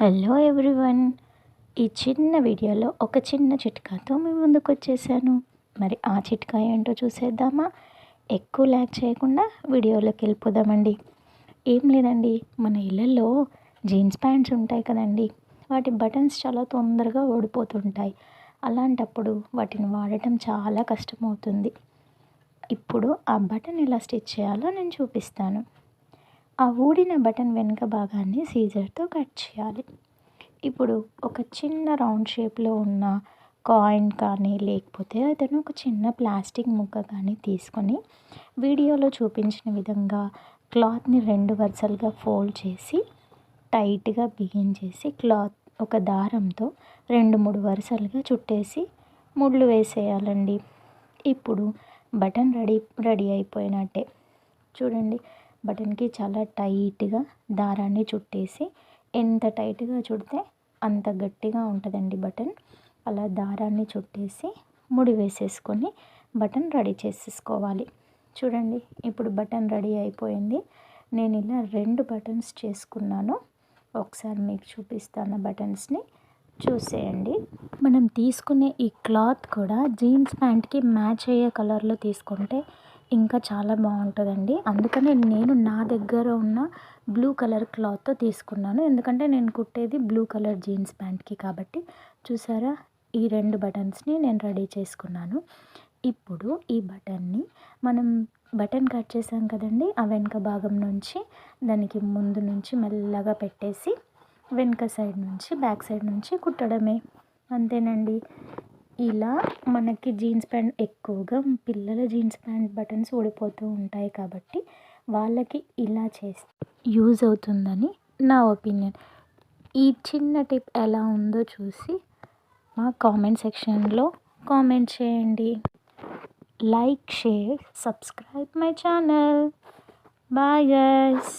Hello everyone. ఈ చిన్న వీడియోలో ఒక చిన్న చిట్కాతో మీ ముందుకు వచ్చేసాను. మరి ఆ చిట్కా ఏంటో చూసేద్దామా? ఎక్కువ ల్యాగ్ చేయకుండా వీడియోలోకి వెళ్ళిపోదామండి. ఏం లేదండి, మన ఇళ్ళల్లో జీన్స్ ప్యాంట్స్ ఉంటాయి కదండి, వాటి బటన్స్ చాలా తొందరగా ఊడిపోతుంటాయి. అలాంటప్పుడు వాటిని వాడటం చాలా కష్టమవుతుంది. ఇప్పుడు ఆ బటన్ ఎలా స్టిచ్ చేయాలో నేను చూపిస్తాను. ఆ ఊడిన బటన్ వెనుక భాగాన్ని సీజర్తో కట్ చేయాలి. ఇప్పుడు ఒక చిన్న రౌండ్ షేప్లో ఉన్న కాయిన్ కానీ, లేకపోతే ఏదైనా ఒక చిన్న ప్లాస్టిక్ ముక్క కానీ తీసుకొని వీడియోలో చూపించిన విధంగా క్లాత్ని 2 వరుసలుగా ఫోల్డ్ చేసి టైట్గా బిగించేసి క్లాత్ ఒక దారంతో 2-3 వరుసలుగా చుట్టేసి ముళ్ళు వేసేయాలండి. ఇప్పుడు బటన్ రెడీ అయిపోయినట్టే. చూడండి, బటన్కి చాలా టైట్గా దారాన్ని చుట్టేసి, ఎంత టైట్గా చుడితే అంత గట్టిగా ఉంటుందండి బటన్. అలా దారాన్ని చుట్టేసి ముడి వేసేసుకొని బటన్ రెడీ చేసేసుకోవాలి. చూడండి, ఇప్పుడు బటన్ రెడీ అయిపోయింది. నేను ఇలా 2 బటన్స్ చేసుకున్నాను. ఒకసారి మీకు చూపిస్తాను బటన్స్ని, చూసేయండి. మనం తీసుకునే ఈ క్లాత్ కూడా జీన్స్ ప్యాంట్కి మ్యాచ్ అయ్యే కలర్లో తీసుకుంటే ఇంకా చాలా బాగుంటుందండి. అందుకనే నేను నా దగ్గర ఉన్న బ్లూ కలర్ క్లాత్తో తీసుకున్నాను, ఎందుకంటే నేను కుట్టేది బ్లూ కలర్ జీన్స్ ప్యాంట్కి కాబట్టి. చూసారా, ఈ 2 బటన్స్ని నేను రెడీ చేసుకున్నాను. ఇప్పుడు ఈ బటన్ని మనం బటన్ కట్ చేసాం కదండి, ఆ వెనుక భాగం నుంచి దానికి ముందు నుంచి మెల్లగా పెట్టేసి వెనుక సైడ్ నుంచి బ్యాక్ సైడ్ నుంచి కుట్టడమే, అంతేనండి. ఇలా మనకి జీన్స్ ప్యాంట్ ఎక్కువగా పిల్లల జీన్స్ ప్యాంట్ బటన్స్ ఊడిపోతూ ఉంటాయి కాబట్టి వాళ్ళకి ఇలా చేస్తే యూజ్ అవుతుందని నా ఒపీనియన్. ఈ చిన్న టిప్ ఎలా ఉందో చూసి మా కామెంట్ సెక్షన్లో కామెంట్ చేయండి. Like, share, subscribe my channel. Bye guys.